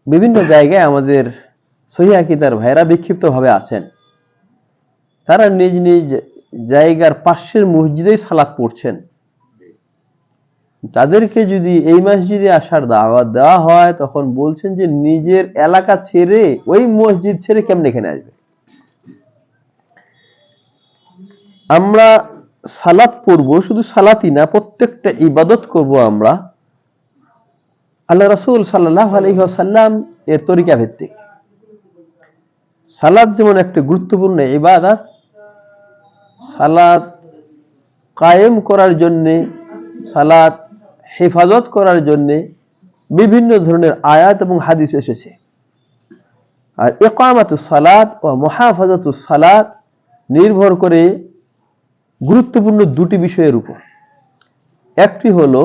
বিভিন্ন জায়গায় আমাদের সহিহ আকীদার ভাইরা বিক্ষিপ্তভাবে আছেন। তারা নিজ নিজ জায়গার পাশের মসজিদেই সালাত পড়ছেন। তাদেরকে যদি এই মসজিদে আসার দাওয়াত দেওয়া হয় তখন বলছেন যে নিজের এলাকা ছেড়ে ওই মসজিদ ছেড়ে কেমনে এখানে আসবে। আমরা সালাত পড়ব, শুধু সালাতই না, প্রত্যেকটা ইবাদত করব আমরা আল্লাহ রাসূল সাল্লাল্লাহু আলাইহি ওয়াসাল্লাম এর তরিকা ভিত্তিক। সালাত যেমন একটা গুরুত্বপূর্ণ ইবাদত, সালাত কায়েম করার জন্য, সালাত হেফাজত করার জন্য বিভিন্ন ধরনের আয়াত এবং হাদিস এসেছে। আর ইকামাতুস সালাত ও মুহাফাজাতুস সালাত নির্ভর করে গুরুত্বপূর্ণ দুটি বিষয়ের উপর। একটি হলো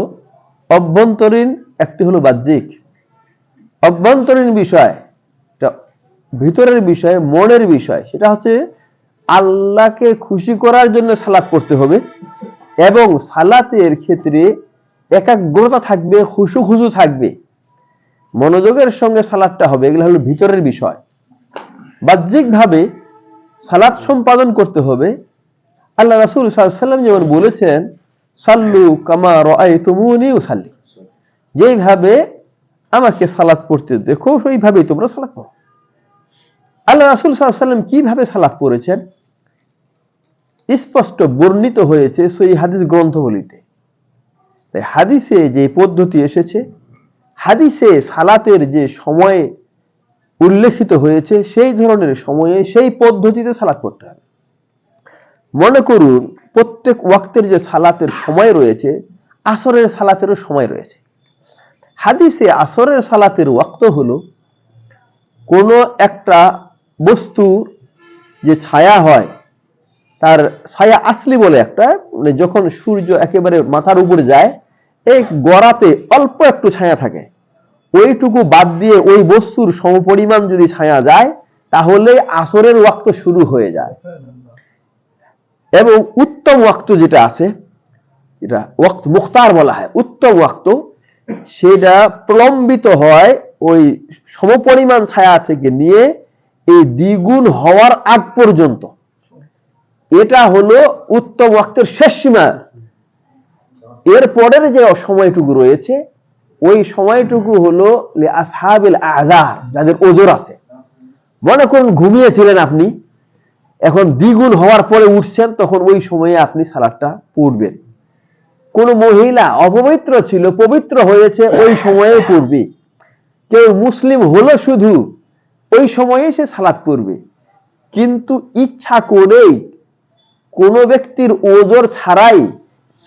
অভ্যন্তরীণ, একটি হলো বাহ্যিক। অভ্যন্তরীণ বিষয়, ভিতরের বিষয়, মনের বিষয়, সেটা হচ্ছে আল্লাহকে খুশি করার জন্য সালাত পড়তে হবে এবং সালাতের ক্ষেত্রে একাগ্রতা থাকবে, খুশু থাকবে, মনোযোগের সঙ্গে সালাতটা হবে। এগুলো হলো ভিতরের বিষয়। বাহ্যিকভাবে সালাত সম্পাদন করতে হবে। আল্লাহ রাসূল সাল্লাল্লাহু আলাইহি ওয়াসাল্লাম যেমন বলেছেন, সাল্লু কামা রাআইতুমুনি উসাল্লি, যেইভাবে আমাকে সালাত পড়তে দেখো সেইভাবেই তোমরা সালাত পড়ো। আল্লাহ রাসূল সাল্লাল্লাহু আলাইহি ওয়াসাল্লাম কিভাবে সালাত পড়েছেন স্পষ্ট বর্ণিত হয়েছে সহিহ হাদিস গ্রন্থগুলিতে। তাই হাদিসে যে পদ্ধতি এসেছে, হাদিসে সালাতের যে সময় উল্লেখিত হয়েছে, সেই ধরনের সময়ে সেই পদ্ধতিতে সালাত পড়তে হবে। মনে করুন প্রত্যেক ওয়াক্তের যে সালাতের সময় রয়েছে, আসরের সালাতেরও সময় রয়েছে। হাদিসে আসরের সালাতের ওয়াক্ত হলো কোনো একটা বস্তুর যে ছায়া হয়, তার ছায়া আসলি বলে একটা, মানে যখন সূর্য একেবারে মাথার উপরে যায়, এই গড়াতে অল্প একটু ছায়া থাকে, ওইটুকু বাদ দিয়ে ওই বস্তুর সমপরিমাণ যদি ছায়া যায় তাহলে আসরের ওয়াক্ত শুরু হয়ে যায়। এবং উত্তম ওয়াক্ত যেটা আছে, এটা ওয়াক্ত মুখতার বলা হয়, উত্তম ওয়াক্ত, সেটা প্রলম্বিত হয় ওই সমপরিমাণ ছায়া থেকে নিয়ে এই দ্বিগুণ হওয়ার আগ পর্যন্ত। এটা হলো উত্তম ওয়াক্তের শেষ সীমা। এর পরের যে সময়টুকু রয়েছে, ওই সময়টুকু হলো লিআসহাবিল আযার, যাদের ওজর আছে। মনে করুন ঘুমিয়েছিলেন আপনি, এখন দ্বিগুণ হওয়ার পরে উঠছেন, তখন ওই সময়ে আপনি সালাতটা পড়বেন। কোন মহিলা অপবিত্র ছিল, পবিত্র হয়েছে, ওই সময়ে পড়বে। কেউ মুসলিম হলো শুধু, ওই সময়ে সে সালাত পড়বে। কিন্তু ইচ্ছা করেই কোন ব্যক্তির ওজর ছাড়াই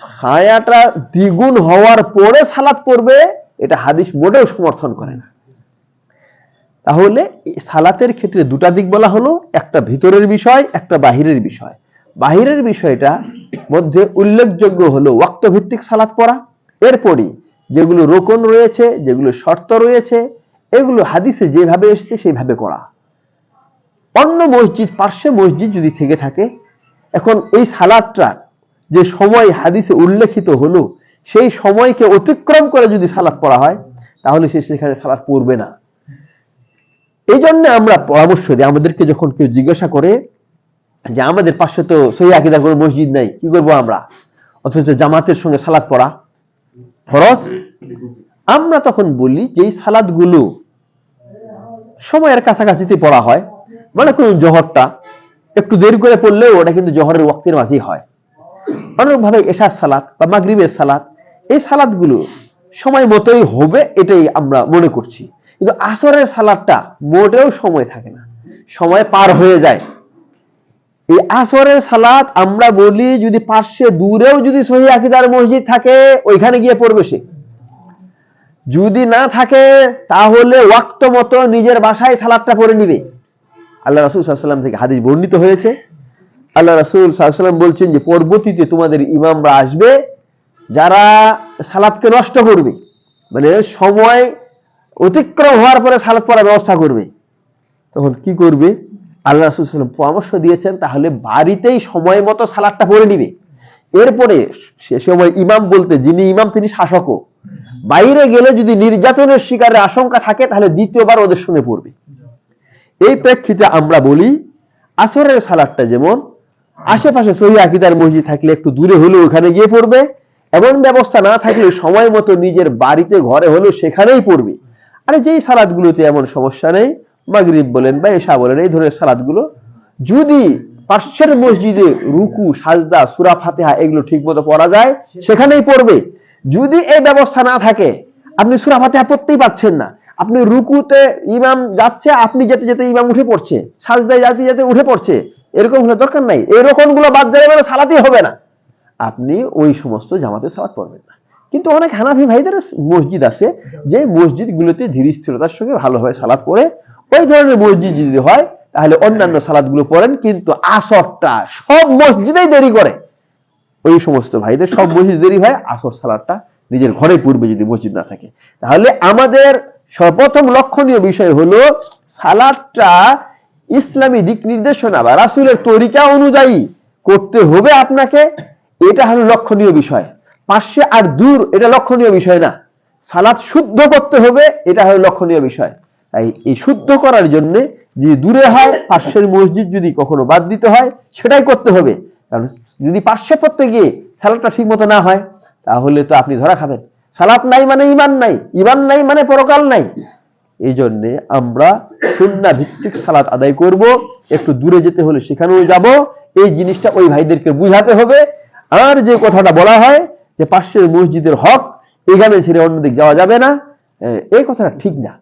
ছায়াটা দ্বিগুণ হওয়ার পরে সালাত পড়বে, এটা হাদিস মোটেও সমর্থন করে না। তাহলে সালাতের ক্ষেত্রে দুটা দিক বলা হলো, একটা ভিতরের বিষয়, একটা বাহিরের বিষয়। বাহিরের বিষয়টা মধ্যে উল্লেখযোগ্য হলো ওয়াক্ত ভিত্তিক সালাত পড়া। এরপরই যেগুলো রোকন রয়েছে, যেগুলো শর্ত রয়েছে, এগুলো হাদিসে যেভাবে এসেছে সেইভাবে করা। অন্য মসজিদ, পার্শ্বে মসজিদ যদি থেকে থাকে, এখন এই সালাতটা যে সময় হাদিসে উল্লেখিত হলো, সেই সময়কে অতিক্রম করে যদি সালাত পড়া হয় তাহলে সে সেখানে সালাত পড়বে না। এই জন্য আমরা পরামর্শ দিই, আমাদেরকে যখন কেউ জিজ্ঞাসা করে যে আমাদের পাশে তো সহিহ আকীদার কোনো মসজিদ নাই, কি করবো আমরা, অথচ জামাতের সঙ্গে সালাত পড়া ফরজ, আমরা তখন বলি যে এই সালাতগুলো সময়ের কাছাকাছিতে পড়া হয়। মানে কোন জোহরটা একটু দেরি করে পড়লেও ওটা কিন্তু জোহরের ওয়াক্তের মাঝেই হয়। অনুরূপভাবে এশার সালাত বা মাগরিবের সালাত, এই সালাতগুলো সময় মতোই হবে, এটাই আমরা মনে করছি। কিন্তু আসরের সালাতটা মোটেও সময় থাকে না, সময় পার হয়ে যায়। এই আসরের সালাত আমরা বলি যদি পাশে দূরেও যদি সহিহ আকীদার মসজিদ থাকে ওইখানে গিয়ে পড়বে সে, যদি না থাকে তাহলে ওয়াক্ত মতো নিজের বাসায় সালাতটা পড়ে নিবে। আল্লাহ রাসূল সাল্লাল্লাহু আলাইহি ওয়াসাল্লাম থেকে হাদিস বর্ণিত হয়েছে, আল্লাহ রাসূল সাল্লাল্লাহু আলাইহি ওয়াসাল্লাম বলছেন যে পরবর্তীতে তোমাদের ইমামরা আসবে যারা সালাতকে নষ্ট করবে, মানে সময় অতিক্রম হওয়ার পরে সালাত পড়ার ব্যবস্থা করবে। তখন কি করবে? আল্লাহ রাসূল সাল্লাল্লাহু আলাইহি ওয়াসাল্লাম পরামর্শ দিয়েছেন তাহলে বাড়িতেই সময় মতো সালাতটা পড়ে নিবে। এরপরে সে সময় ইমাম বলতে যিনি ইমাম তিনি শাসকও, বাইরে গেলে যদি নির্যাতনের শিকারের আশঙ্কা থাকে তাহলে দ্বিতীয়বার ওদের সঙ্গে পড়বে। এই প্রেক্ষিতে আমরা বলি আসরের সালাতটা যেমন আশেপাশে সহিহ আকীদার মসজিদ থাকলে একটু দূরে হলেও ওখানে গিয়ে পড়বে, এমন ব্যবস্থা না থাকলে সময় মতো নিজের বাড়িতে ঘরে হলেও সেখানেই পড়বে। আর যেই সালাতগুলোতে এমন সমস্যা নেই, মাগরিব বলেন বা এশা বলেন, এই ধরনের সালাতগুলো যদি পাশের মসজিদে রুকু, সাজদা, সূরা ফাতিহা এগুলো ঠিকমতো পড়া যায় সেখানেই পড়বে। যদি এই ব্যবস্থা না থাকে, আপনি সূরা ফাতিহা পড়তেই পারছেন না, আপনি রুকুতে ইমাম যাচ্ছে, আপনি যেতে যেতে ইমাম উঠে পড়ছে, সাজদায় যেতে যেতে উঠে পড়ছে, এরকম হলে দরকার নাই। এরকম গুলো বাদ দিলে মানে সালাতই হবে না, আপনি ওই সমস্ত জামাতে সালাত পড়বেন না। কিন্তু অনেক হানাফি ভাইদের মসজিদ আছে যে মসজিদগুলোতে ধীর স্থিরতার সঙ্গে ভালোভাবে সালাত পড়ে, ওই ধরনের মসজিদ যদি হয় তাহলে অন্যান্য সালাতগুলো পড়েন। কিন্তু আসরটা সব মসজিদেই দেরি করে, ওই সমস্ত ভাইদের সব মসজিদ দেরি হয়, আসর সালাতটা নিজের ঘরে পড়বে যদি মসজিদ না থাকে। তাহলে আমাদের সর্বপ্রথম লক্ষণীয় বিষয় হলো সালাতটা ইসলামী দিক নির্দেশনা বা রাসূলের তরিকা অনুযায়ী করতে হবে আপনাকে, এটা হলো লক্ষণীয় বিষয়। পাশে আর দূর এটা লক্ষণীয় বিষয় না। সালাত শুদ্ধ করতে হবে, এটা হলো লক্ষণীয় বিষয়। তাই এই শুদ্ধ করার জন্য যদি দূরে হয়, পাশের মসজিদ যদি কখনো বাদ দিতে হয় সেটাই করতে হবে। কারণ যদি পাশে পড়তে গিয়ে সালাতটা ঠিক মতো না হয় তাহলে তো আপনি ধরা খাবেন। সালাত নাই মানে ঈমান নাই, ঈমান নাই মানে পরকাল নাই। এই জন্য আমরা সুন্নাহ ভিত্তিক সালাত আদায় করব, একটু দূরে যেতে হলে সেখানেও যাব, এই জিনিসটা ওই ভাইদেরকে বুঝাতে হবে। আর যে কথাটা বলা হয় যে পাশের মসজিদের হক এখানে ছেড়ে অন্যদিকে যাওয়া যাবে না, এই কথাটা ঠিক না।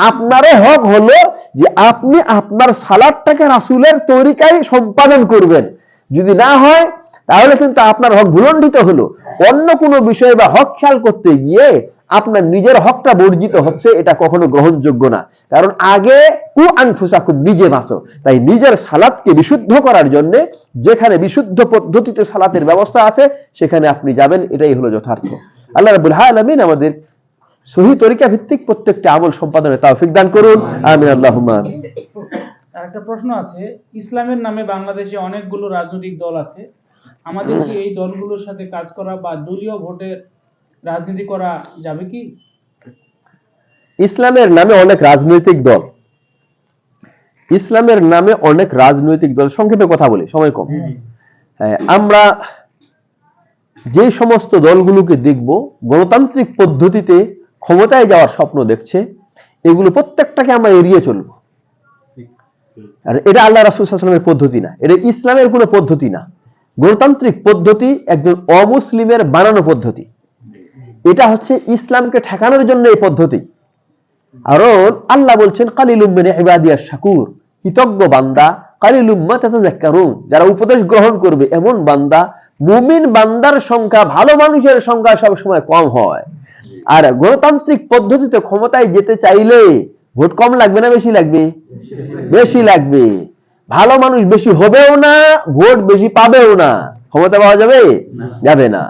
আপনারও হক হলো যে আপনি আপনার সালাতটাকে রাসূলের তরিকায় সম্পাদন করবেন। যদি না হয় তাহলে কিন্তু আপনার হক ভুলণ্ডিত হলো। অন্য কোনো বিষয় বা হক খেয়াল করতে গিয়ে আপনার নিজের হকটা বর্জিত হচ্ছে, এটা কখনো গ্রহণযোগ্য না। কারণ আগে কু আনফুসাকুম, নিজে বাঁচো। তাই নিজের সালাতকে বিশুদ্ধ করার জন্য যেখানে বিশুদ্ধ পদ্ধতিতে সালাতের ব্যবস্থা আছে সেখানে আপনি যাবেন, এটাই হলো যথার্থ। আল্লাহ রাব্বুল আলামিন আমাদের সহিহ তরিকা ভিত্তিক প্রত্যেকটা আমল সম্পাদনের তৌফিক দান করুন, আমিন আল্লাহুম্মা। আরেকটা প্রশ্ন আছে, ইসলামের নামে বাংলাদেশে অনেকগুলো রাজনৈতিক দল আছে, আমাদের কি এই দলগুলোর সাথে কাজ করা বা দলীয় ভোটের রাজনীতি করা যাবে কি? ইসলামের নামে অনেক রাজনৈতিক দল, ইসলামের নামে অনেক রাজনৈতিক দল, সংক্ষেপে কথা বলি, সময় কম। আমরা যে সমস্ত দলগুলোকে দেখব গণতান্ত্রিক পদ্ধতিতে ক্ষমতায় যাওয়ার স্বপ্ন দেখছে, এগুলো প্রত্যেকটাকে আমরা এড়িয়ে চলব। আর এটা আল্লাহ রাসূল সাল্লাল্লাহু আলাইহি ওয়াসাল্লামের পদ্ধতি না, এটা ইসলামের কোনো পদ্ধতি না। গণতান্ত্রিক পদ্ধতি একজন অমুসলিমের বানানো পদ্ধতি। এটা হচ্ছে ইসলামকে ঠেকানোর জন্য এই পদ্ধতি। কারণ আল্লাহ বলছেন কালিলুম মিন ইবাদিয়াশ শাকুর, কৃতজ্ঞ বান্দা, কালিলুম মা তাযাক্কারুন, যারা উপদেশ গ্রহণ করবে এমন বান্দা। মুমিন বান্দার সংখ্যা, ভালো মানুষের সংখ্যা সবসময় কম হয়। আর গণতান্ত্রিক পদ্ধতিতে ক্ষমতায় যেতে চাইলে ভোট কম লাগবে না বেশি লাগবে? বেশি লাগবে। ভালো মানুষ বেশি হবেও না, ভোট বেশি পাবেও না, ক্ষমতা পাওয়া যাবে যাবে না।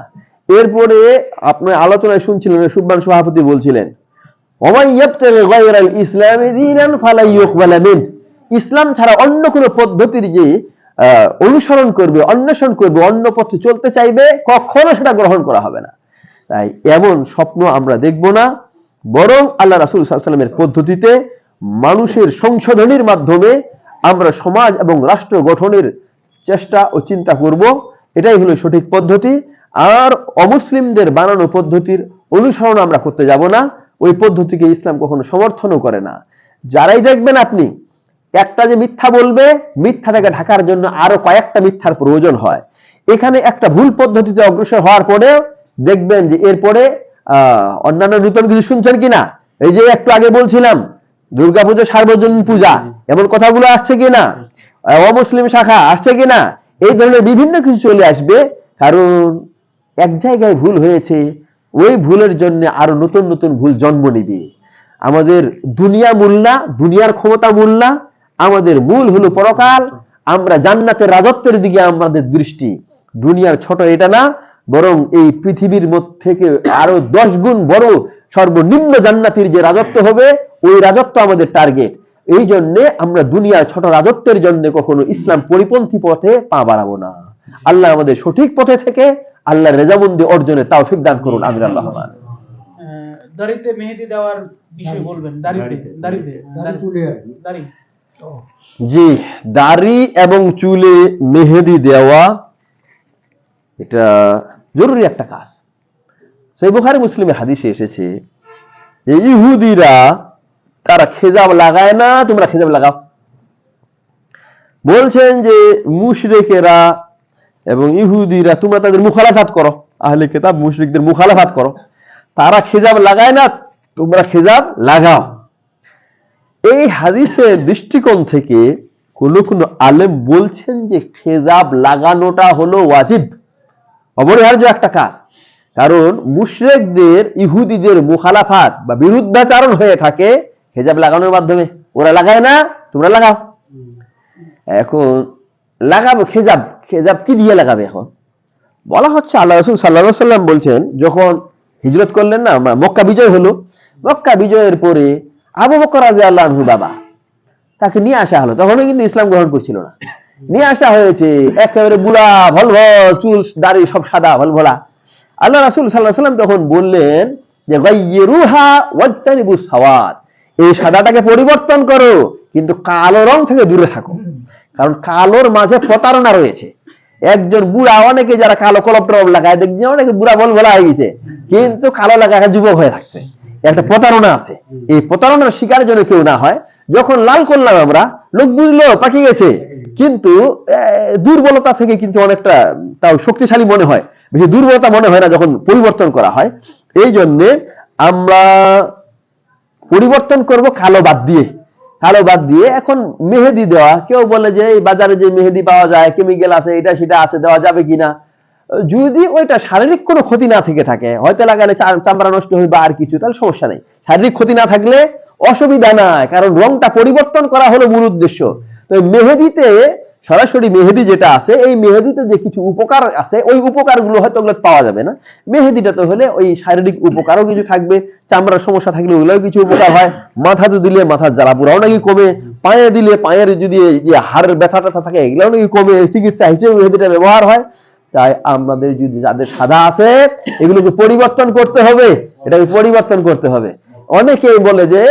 এরপরে আপনি আলোচনায় শুনছিলেন, সুবহান সভাপতি বলছিলেন ওমান ইয়াবতাগি গায়রাল ইসলামি দীনান ফালা ইউকবালা মিন, ইসলাম ছাড়া অন্য কোনো পদ্ধতির যে অনুসরণ করবে, অন্বেষণ করবে, অন্য পথে চলতে চাইবে, কখনো সেটা গ্রহণ করা হবে না। তাই এমন স্বপ্ন আমরা দেখব না, বরং আল্লাহ রাসূল সাল্লাল্লাহু আলাইহি ওয়াসাল্লামের পদ্ধতিতে মানুষের সংশোধনের মাধ্যমে আমরা সমাজ এবং রাষ্ট্র গঠনের চেষ্টা ও চিন্তা করব, এটাই হলো সঠিক পদ্ধতি। আর অমুসলিমদের বানানো পদ্ধতির অনুসরণ আমরা করতে যাব না, ওই পদ্ধতিকে ইসলাম কখনো সমর্থনও করে না। যারাই দেখবেন আপনি একটা যে মিথ্যা বলবে, মিথ্যাটাকে ঢাকার জন্য আরো কয়েকটা মিথ্যার প্রয়োজন হয়। এখানে একটা ভুল পদ্ধতিতে অগ্রসর হওয়ার পরে দেখবেন যে এরপরে অন্যান্য নতুন কিছু শুনছেন কিনা, এই যে একটু আগে বলছিলাম দুর্গাপূজা সার্বজনীন পূজা, এমন কথাগুলো আসছে কিনা, অমুসলিম শাখা আসছে কিনা, এই ধরনের বিভিন্ন কিছু চলে আসবে। কারণ এক জায়গায় ভুল হয়েছে, ওই ভুলের জন্য আরো নতুন নতুন ভুল জন্ম নিবে। আমাদের দুনিয়া মূল না, দুনিয়ার ক্ষমতা মূল না, আমাদের মূল হলো পরকাল। আমরা জান্নাতের রাজত্বের দিকে আমাদের দৃষ্টি। দুনিয়ার ছোট এটা না, বরং এই পৃথিবীর মধ্যে থেকে আরো 10 গুণ বড় সর্বনিম্ন জান্নাতের যে রাজত্ব হবে, ওই রাজত্ব আমাদের টার্গেট। এই জন্য আমরা দুনিয়ার ছোট রাজত্বের জন্য কখনো ইসলাম পরিপন্থী পথে পা বাড়াবো না। আল্লাহ আমাদের সঠিক পথে থেকে আল্লাহর রেজামন্দি অর্জনে তৌফিক দান করুন, আমিন আল্লাহুম্মা। দাড়িতে মেহেদি দেওয়ার বিষয় বলবেন। দাড়িতে দাড়িতে দাড়ি চুলে আর কি। দাড়ি জি, দাড়ি এবং চুলে মেহেদি দেওয়া এটা জরুরি একটা কাজ। সেই বুখারী মুসলিমের হাদিসে এসেছে যে ইহুদিরা তারা খেজাব লাগায় না, তোমরা খেজাব লাগাও। বলছেন যে মুশরিকেরা এবং ইহুদিরা তোমরা তাদের মুখালাফাত করো, আহলে কিতাব মুশরিকদের মুখালাফাত করো, তারা খেজাব লাগায় না, তোমরা খেজাব লাগাও। এই হাদিসের দৃষ্টিকোণ থেকে কোন কোন আলেম বলছেন যে খেজাব লাগানোটা হলো ওয়াজিব, অপরিহার্য একটা কাজ। কারণ মুশরিকদের ইহুদিদের মুখালাফাত বা বিরুদ্ধাচরণ হয়ে থাকে হেজাব লাগানোর মাধ্যমে। ওরা লাগায় না, তোমরা লাগাও। এখন লাগাবো খেজাব, খেজাব কি দিয়ে লাগাবে? এখন বলা হচ্ছে আল্লাহ রাসূল সাল্লাল্লাহু আলাইহি ওয়াসাল্লাম বলছেন যখন হিজরত করলেন না, মক্কা বিজয় হলো, মক্কা বিজয়ের পরে আবু বকর রাদিয়াল্লাহু আনহু বাবা তাকে নিয়ে আসা হলো। তখন কিন্তু ইসলাম গ্রহণ করছিল না। নিয়ে আসা হয়েছে, একেবারে বুড়া ভলভল, চুল দাড়ি সব সাদা ভলভলা। আল্লাহ রাসূল সাল্লাল্লাহু আলাইহি ওয়াসাল্লাম তখন বললেন যে গায়্যিরুহা ওয়াজতানিবুস সাওয়াদ, এই সাদাটাকে পরিবর্তন করো কিন্তু কালো রং থেকে দূরে থাকো। কারণ কালোর মাঝে প্রতারণা রয়েছে। একজন বুড়া, অনেকে যারা কালো কলপ টলপ লাগায় দেখছি অনেকে বুড়া ভলভলা হয়ে গেছে, কিন্তু কালো লাগায় যুবক হয়ে থাকছে। একটা প্রতারণা আছে। এই প্রতারণার শিকার যেন কেউ না হয়। যখন লাল করলাম আমরা, লোক বুঝলো পাকি গেছে, কিন্তু দুর্বলতা থেকে কিন্তু অনেকটা তাও শক্তিশালী মনে হয়, বেশি দুর্বলতা মনে হয় না যখন পরিবর্তন করা হয়। এই জন্যে আমরা পরিবর্তন করব কালো বাদ দিয়ে। কালো বাদ দিয়ে এখন মেহেদি দেওয়া, কেউ বলে যে এই বাজারে যে মেহেদি পাওয়া যায় কেমিক্যাল আছে, এটা সেটা আছে, দেওয়া যাবে কিনা? যদি ওইটা শারীরিক কোনো ক্ষতি না থেকে থাকে, হয়তো লাগালে চামড়া নষ্ট হয়ে বা আর কিছু, তাহলে সমস্যা নেই। শারীরিক ক্ষতি না থাকলে অসুবিধা নাই, কারণ রংটা পরিবর্তন করা হলো মূল উদ্দেশ্য। তো মেহেদিতে সরাসরি মেহেদি যেটা আছে, এই মেহেদিতে যে কিছু উপকার আছে, ওই উপকারগুলো হয়তো ওগুলো পাওয়া যাবে না। মেহেদিটা তো হলে ওই শারীরিক উপকারও কিছু থাকবে, চামড়ার সমস্যা থাকলে ওগুলোও কিছু উপকার হয়, মাথাতে দিলে মাথার জ্বালা পোড়াও নাকি কমে, পায়ে দিলে পায়ের যদি যে হাড়ের ব্যথা ট্যাথা থাকে এগুলোও নাকি কমে, চিকিৎসা হিসেবে মেহেদিটা ব্যবহার হয়। তাই আমাদের যদি যাদের সাদা আছে এগুলোকে পরিবর্তন করতে হবে, এটাকে পরিবর্তন করতে হবে। অনেকেই বলে যে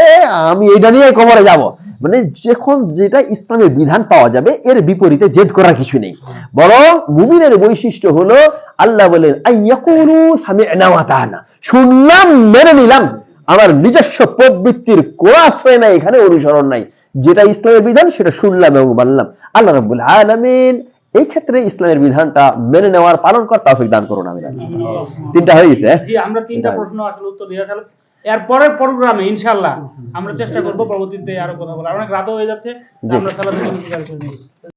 আমি এইটা নিয়ে কবরে যাব, মানে যখন যেটা ইসলামের বিধান পাওয়া যাবে এর বিপরীতে জেদ করার কিছু নেই। বরং মুমিনের বৈশিষ্ট্য হলো আল্লাহ বলেন আইয়াকুলু সামি'না ওয়া আতা'না, শুনলাম মেনে নিলাম, আমার নিজস্ব প্রবৃত্তির কোন আশ্রয় নাই, এখানে অনুসরণ নাই, যেটা ইসলামের বিধান সেটা শুনলাম এবং মানলাম। আল্লাহ রাব্বুল আলামিন এই ক্ষেত্রে ইসলামের বিধানটা মেনে নেওয়ার পালন করার তৌফিক দান করুন। আমি তিনটা হয়ে গেছে। জি, আমরা তিনটা প্রশ্ন আসলে উত্তর দিয়ে আসলে এর পরের প্রোগ্রামে ইনশাআল্লাহ আমরা চেষ্টা করব পরবর্তীতে আরো কথা বলার। অনেক রাত হয়ে যাচ্ছে, আমরা সালাতের জন্য